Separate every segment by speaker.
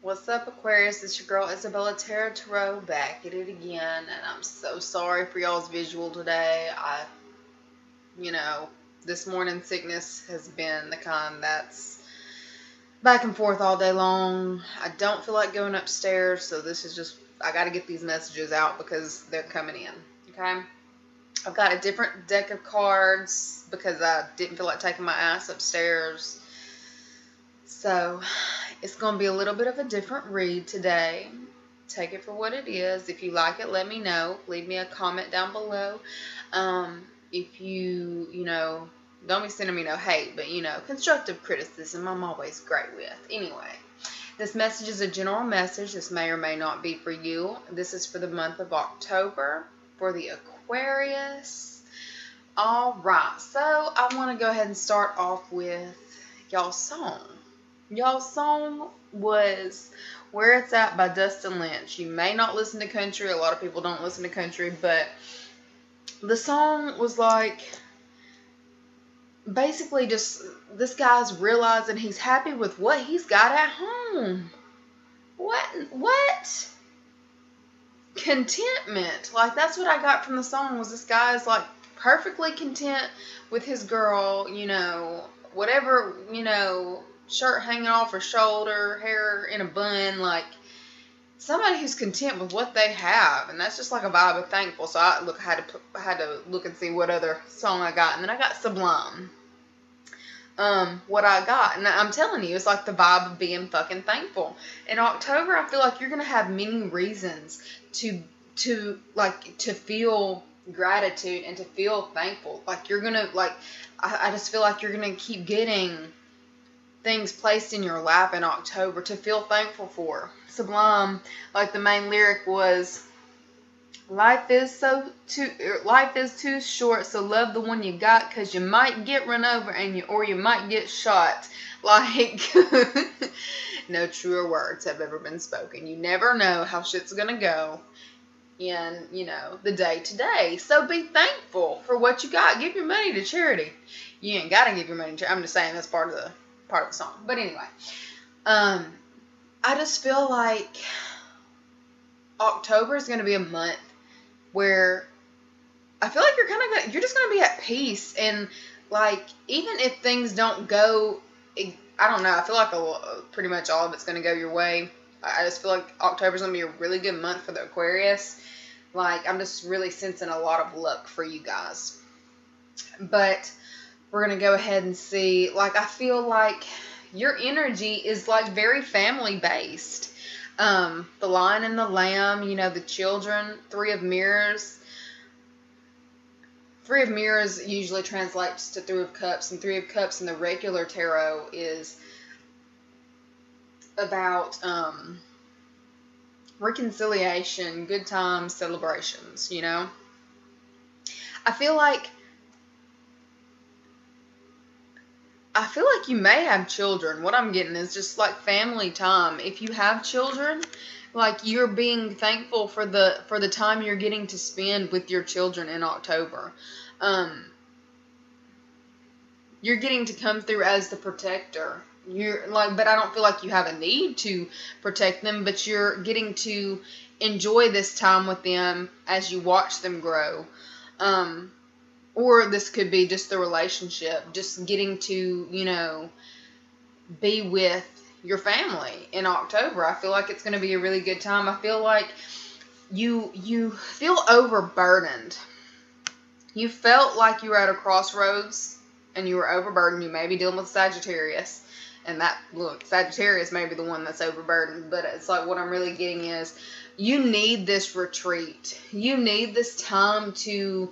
Speaker 1: What's up, Aquarius? It's your girl Isabella Tarot back at it again, and I'm so sorry for y'all's visual today. You know, this morning sickness has been the kind that's back and forth all day long. I don't feel like going upstairs, so this is just, I got to get these messages out because they're coming in, okay? I've got a different deck of cards because I didn't feel like taking my ass upstairs. So it's going to be a little bit of a different read today. Take it for what it is. If you like it, let me know. Leave me a comment down below. If don't be sending me no hate, but, constructive criticism I'm always great with. Anyway, this message is a general message. This may or may not be for you. This is for the month of October for the Aquarius. All right, so I want to go ahead and start off with y'all's song. Y'all's song was Where It's At by Dustin Lynch. You may not listen to country. A lot of people don't listen to country, but the song was like basically just this guy's realizing he's happy with what he's got at home. What? Contentment. Like, that's what I got from the song, was this guy's like perfectly content with his girl, whatever, shirt hanging off her shoulder, hair in a bun, like somebody who's content with what they have. And that's just like a vibe of thankful. So I had to look and see what other song I got, and then I got Sublime. What I got, and I'm telling you, it's like the vibe of being fucking thankful. In October, I feel like you're gonna have many reasons to feel gratitude and to feel thankful. Like, you're gonna, I just feel like you're gonna keep getting things placed in your lap in October to feel thankful for. Sublime, like the main lyric was, life is too short, so love the one you got, cause you might get run over or you might get shot. Like, no truer words have ever been spoken. You never know how shit's gonna go in, the day to day. So be thankful for what you got. Give your money to charity. You ain't gotta give your money to charity. I'm just saying that's part of the song. But anyway, I just feel like October is gonna be a month where I feel like you're just gonna be at peace, and like, even if things don't go, I don't know, I feel like pretty much all of it's gonna go your way. I just feel like October's gonna be a really good month for the Aquarius. Like, I'm just really sensing a lot of luck for you guys. But we're gonna go ahead and see. Like, I feel like your energy is like very family based. The Lion and the Lamb, the children, Three of Mirrors. Three of Mirrors usually translates to Three of Cups, and Three of Cups in the regular tarot is about reconciliation, good times, celebrations, I feel like you may have children. What I'm getting is just like family time. If you have children, like, you're being thankful for the time you're getting to spend with your children in October. You're getting to come through as the protector. But I don't feel like you have a need to protect them, but you're getting to enjoy this time with them as you watch them grow. Or this could be just the relationship, just getting to, be with your family in October. I feel like it's going to be a really good time. I feel like you feel overburdened. You felt like you were at a crossroads and you were overburdened. You may be dealing with Sagittarius, and Sagittarius may be the one that's overburdened, but it's like, what I'm really getting is you need this retreat. You need this time to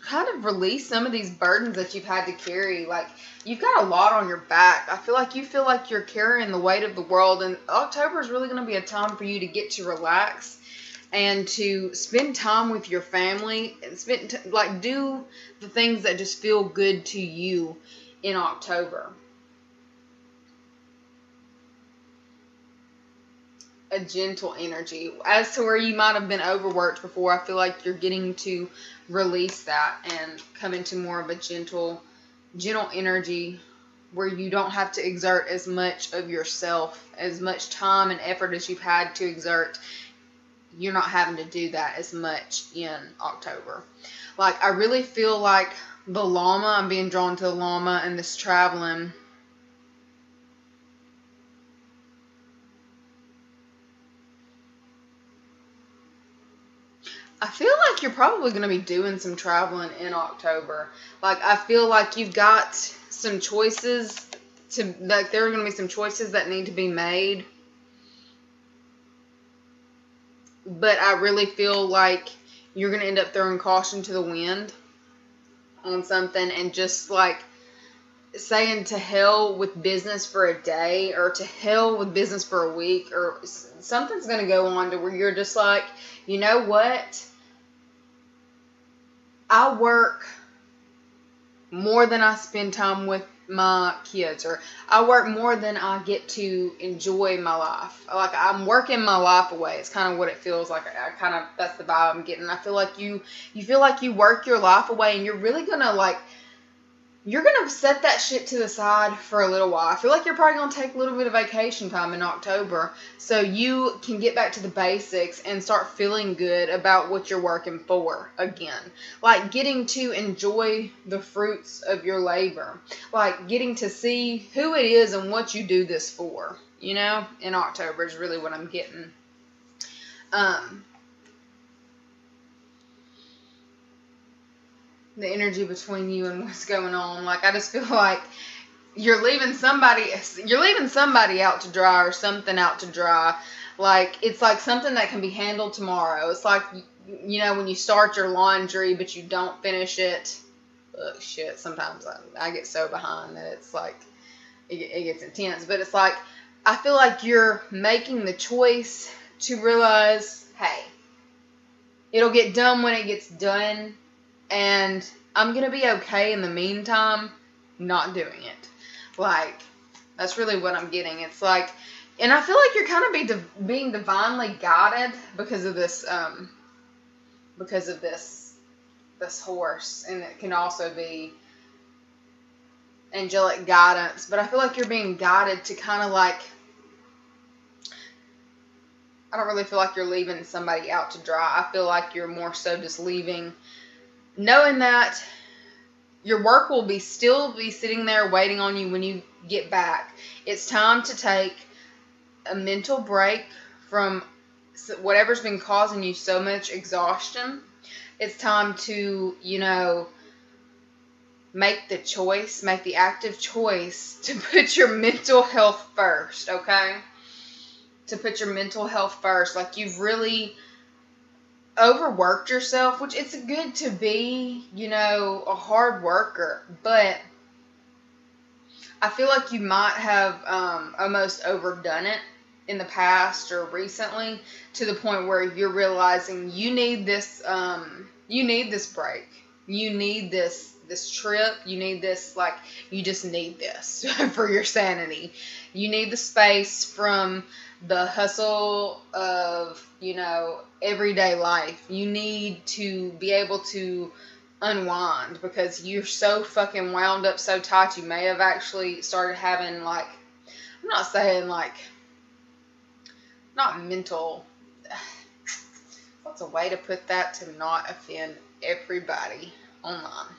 Speaker 1: kind of release some of these burdens that you've had to carry. Like, you've got a lot on your back. I feel like you're carrying the weight of the world, and October is really going to be a time for you to get to relax and to spend time with your family and do the things that just feel good to you in October. A gentle energy. As to where you might have been overworked before, I feel like you're getting to release that and come into more of a gentle energy where you don't have to exert as much of yourself, as much time and effort as you've had to exert. You're not having to do that as much in October. Like, I really feel like the llama, I'm being drawn to the llama and this traveling. I feel like you're probably going to be doing some traveling in October. Like, I feel like you've got some choices like, there are going to be some choices that need to be made. But I really feel like you're going to end up throwing caution to the wind on something and just, like, saying to hell with business for a day, or to hell with business for a week, or something's going to go on to where you're just like, you know what? I work more than I spend time with my kids, or I work more than I get to enjoy my life. Like, I'm working my life away. It's kind of what it feels like. That's the vibe I'm getting. I feel like you feel like you work your life away, and you're really gonna, like, you're going to set that shit to the side for a little while. I feel like you're probably going to take a little bit of vacation time in October so you can get back to the basics and start feeling good about what you're working for again. Like, getting to enjoy the fruits of your labor. Like, getting to see who it is and what you do this for. You know, in October is really what I'm getting. The energy between you and what's going on. Like, I just feel like you're leaving somebody out to dry, or something out to dry. Like, it's like something that can be handled tomorrow. It's like, you know, when you start your laundry but you don't finish it. Ugh, shit, sometimes I get so behind that it's like it gets intense. But it's like, I feel like you're making the choice to realize, hey, it'll get done when it gets done. And I'm going to be okay in the meantime not doing it. Like, that's really what I'm getting. It's like, and I feel like you're kind of being divinely guided because of this horse. And it can also be angelic guidance. But I feel like you're being guided to kind of, like, I don't really feel like you're leaving somebody out to dry. I feel like you're more so just leaving, knowing that your work will still be sitting there waiting on you when you get back. It's time to take a mental break from whatever's been causing you so much exhaustion. It's time to, you know, make the active choice to put your mental health first, okay? To put your mental health first. Like, you've really overworked yourself, which it's good to be, you know, a hard worker, but I feel like you might have almost overdone it in the past or recently, to the point where you're realizing you need this break, you need this trip, you need this, like, you just need this for your sanity. You need the space from the hustle of, you know, everyday life. You need to be able to unwind, because you're so fucking wound up so tight. You may have actually started having, like, I'm not saying, like, not mental, what's a way to put that to not offend everybody online?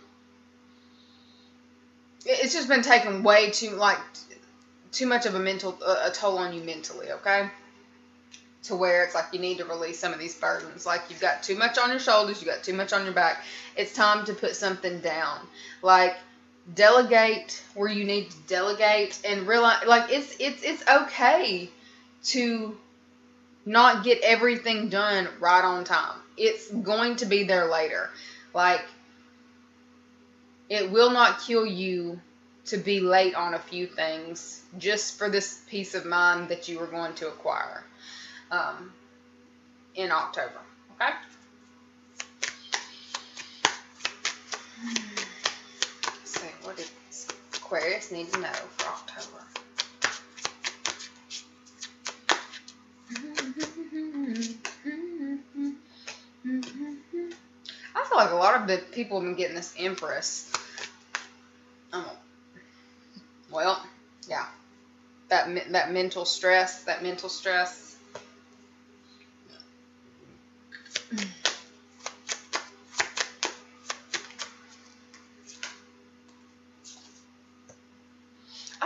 Speaker 1: It's just been taking way too much of a toll on you mentally, okay? To where it's like you need to release some of these burdens. Like, you've got too much on your shoulders, you got too much on your back. It's time to put something down. Like, delegate where you need to delegate, and realize, like, it's okay to not get everything done right on time. It's going to be there later. Like, it will not kill you to be late on a few things just for this peace of mind that you are going to acquire in October. Okay? Let's see, what does Aquarius need to know for October? I feel like a lot of the people have been getting this Empress. Well, yeah, that mental stress, I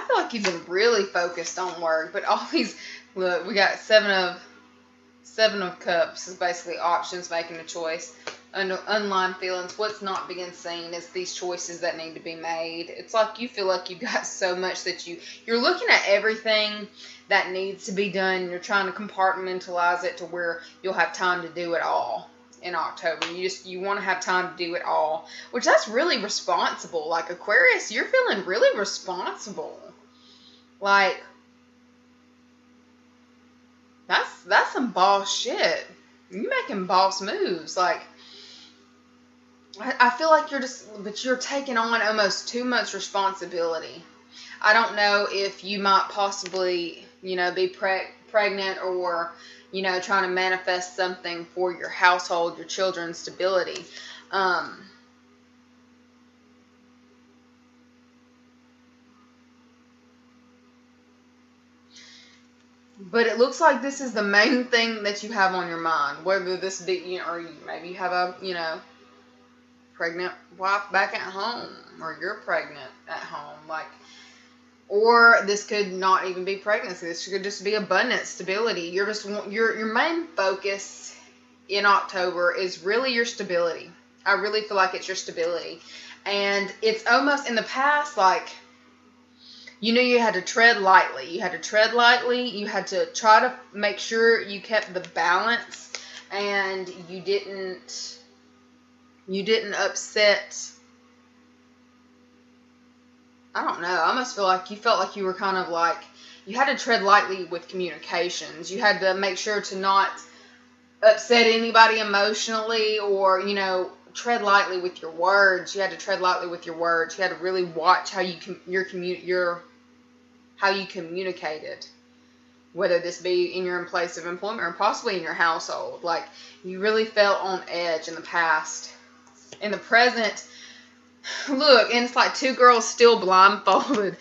Speaker 1: feel like you've been really focused on work, but all these, look, we got seven of cups is basically options, making a choice. Unlined feelings, what's not being seen is these choices that need to be made. It's like you feel like you got so much that you're looking at everything that needs to be done. You're trying to compartmentalize it to where you'll have time to do it all in October. You want to have time to do it all, which that's really responsible. Like Aquarius, you're feeling really responsible. Like, that's some boss shit. You making boss moves. Like, I feel like you're taking on almost too much responsibility. I don't know if you might possibly, be pregnant, or, trying to manifest something for your household, your children's stability. But it looks like this is the main thing that you have on your mind. Whether this be, or maybe you have a, pregnant wife back at home, or you're pregnant at home, like, or this could not even be pregnancy. This could just be abundance, stability. Your main focus in October is really your stability. I really feel like it's your stability, and it's almost in the past, like, you had to tread lightly. You had to try to make sure you kept the balance, and you didn't upset. I don't know. I almost feel like you felt like you were kind of like, you had to tread lightly with communications. You had to make sure to not upset anybody emotionally, or, tread lightly with your words. You had to tread lightly with your words. You had to really watch how you communicated, whether this be in your place of employment or possibly in your household. Like, you really felt on edge in the past. In the present, look, and it's like two girls still blindfolded,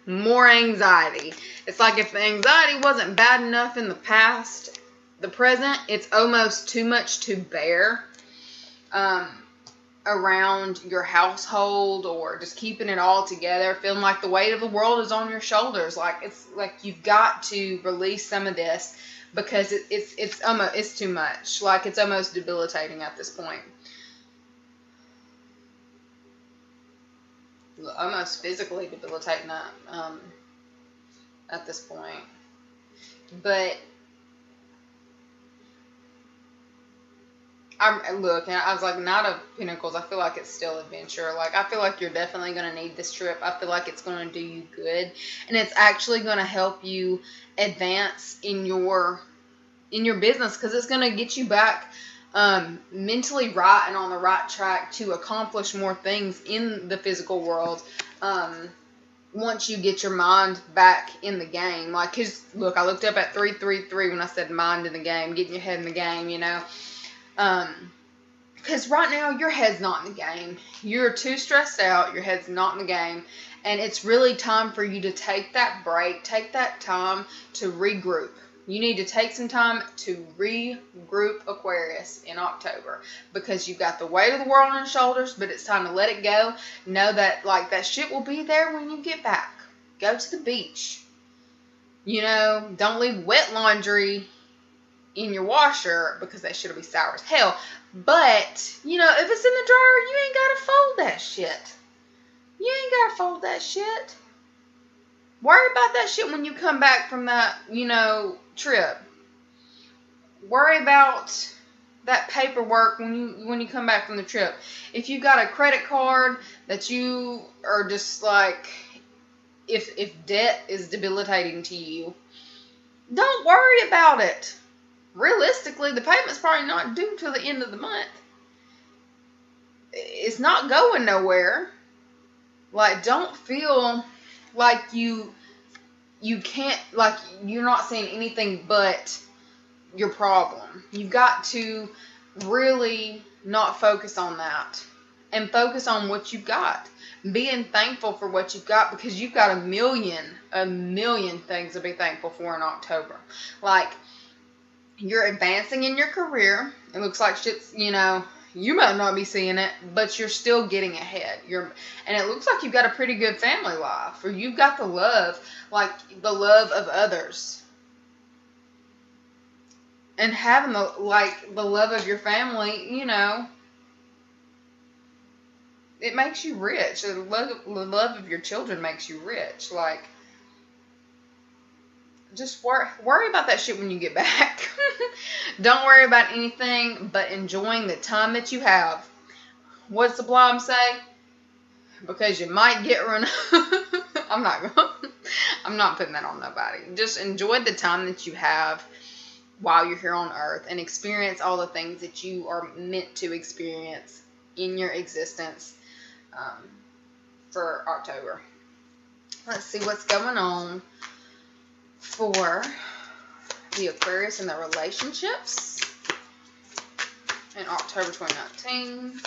Speaker 1: more anxiety. It's like if the anxiety wasn't bad enough in the past, the present, it's almost too much to bear. Around your household, or just keeping it all together, feeling like the weight of the world is on your shoulders. Like, it's like you've got to release some of this, because it's too much. Like, it's almost debilitating at this point. Almost physically debilitating at this point. But and I was like, Knight of Pentacles, I feel like it's still adventure. Like, I feel like you're definitely going to need this trip. I feel like it's going to do you good, and it's actually going to help you advance in your business, because it's going to get you back mentally right and on the right track to accomplish more things in the physical world. Once you get your mind back in the game. Like, cause look, I looked up at 333 when I said mind in the game, getting your head in the game, because right now your head's not in the game. You're too stressed out. Your head's not in the game. And it's really time for you to take that break, take that time to regroup. You need to take some time to regroup, Aquarius, in October, because you've got the weight of the world on your shoulders, but it's time to let it go. Know that, like, that shit will be there when you get back. Go to the beach. Don't leave wet laundry in your washer, because that shit will be sour as hell. But, if it's in the dryer, you ain't got to fold that shit. Worry about that shit when you come back from that, trip. Worry about that paperwork when you come back from the trip. If you got a credit card that you are just like, if debt is debilitating to you, don't worry about it. Realistically, the payment's probably not due till the end of the month. It's not going nowhere. Like, don't feel like you can't, like, you're not seeing anything but your problem. You've got to really not focus on that. and focus on what you've got. Being thankful for what you've got, because you've got a million things to be thankful for in October. Like, you're advancing in your career. It looks like shit's, you might not be seeing it, but you're still getting ahead. And it looks like you've got a pretty good family life, or you've got the love, like the love of others. And having the love of your family, it makes you rich. The love of your children makes you rich. Like, just worry about that shit when you get back. Don't worry about anything but enjoying the time that you have. What's the blog say? Because you might get run. I'm not putting that on nobody. Just enjoy the time that you have while you're here on earth, and experience all the things that you are meant to experience in your existence for October. Let's see what's going on for the Aquarius and their relationships in October 2019.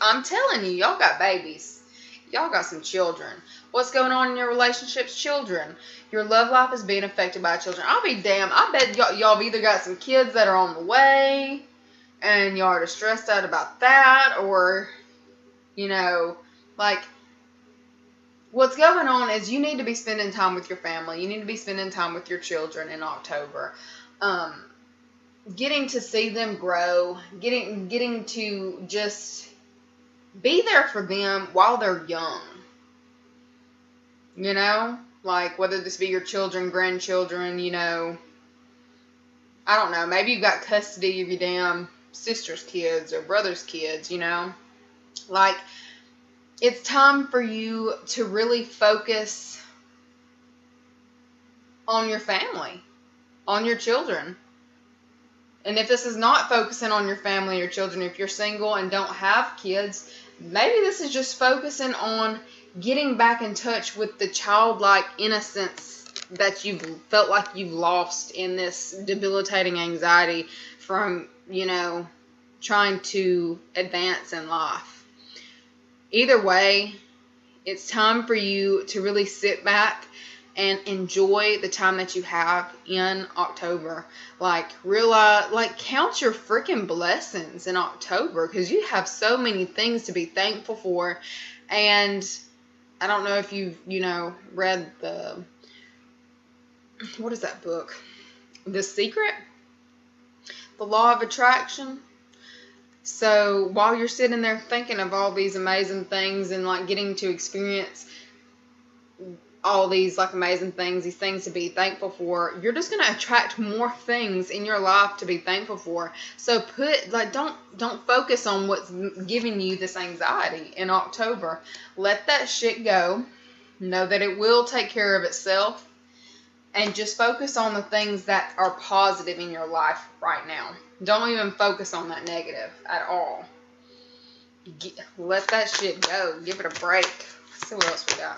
Speaker 1: I'm telling you, y'all got babies. Y'all got some children. What's going on in your relationships? Children. Your love life is being affected by children. I'll be damned. I bet y'all have either got some kids that are on the way and y'all are stressed out about that, or, what's going on is you need to be spending time with your family. You need to be spending time with your children in October. Getting to see them grow. Getting to just be there for them while they're young. Whether this be your children, grandchildren, I don't know. Maybe you've got custody of your damn sister's kids or brother's kids, it's time for you to really focus on your family, on your children. And if this is not focusing on your family or your children, if you're single and don't have kids, maybe this is just focusing on getting back in touch with the childlike innocence that you've felt like you've lost in this debilitating anxiety from, trying to advance in life. Either way, it's time for you to really sit back and enjoy the time that you have in October. Realize, count your freaking blessings in October, because you have so many things to be thankful for. And I don't know if you've, read what is that book? The Secret? The Law of Attraction. So while you're sitting there thinking of all these amazing things and getting to experience all these amazing things, these things to be thankful for, you're just going to attract more things in your life to be thankful for. So don't focus on what's giving you this anxiety in October. Let that shit go. Know that it will take care of itself. And just focus on the things that are positive in your life right now. Don't even focus on that negative at all. Let that shit go. Give it a break. Let's see what else we got.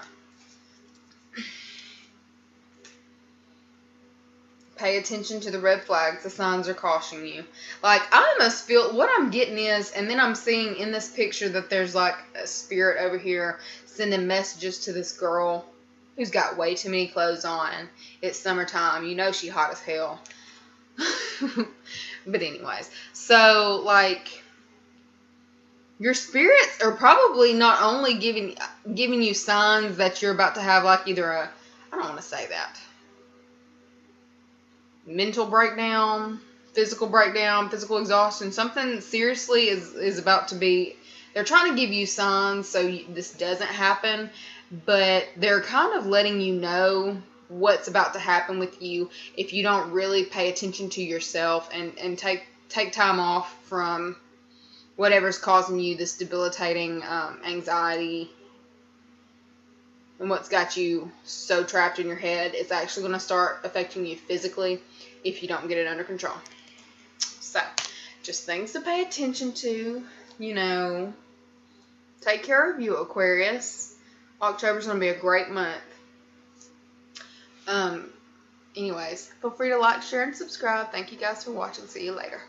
Speaker 1: Pay attention to the red flags. The signs are cautioning you. I almost feel, what I'm getting is, and then I'm seeing in this picture that there's a spirit over here sending messages to this girl who's got way too many clothes on. It's summertime. She hot as hell. But anyways, so your spirits are probably not only giving you signs that you're about to have either I don't want to say that, mental breakdown, physical exhaustion, something seriously is about to be. They're trying to give you signs so this doesn't happen, but they're kind of letting you know what's about to happen with you if you don't really pay attention to yourself and take time off from whatever's causing you this debilitating anxiety and what's got you so trapped in your head. It's actually going to start affecting you physically if you don't get it under control. So, just things to pay attention to, Take care of you, Aquarius. October's going to be a great month. Anyways, feel free to like, share, and subscribe. Thank you guys for watching. See you later.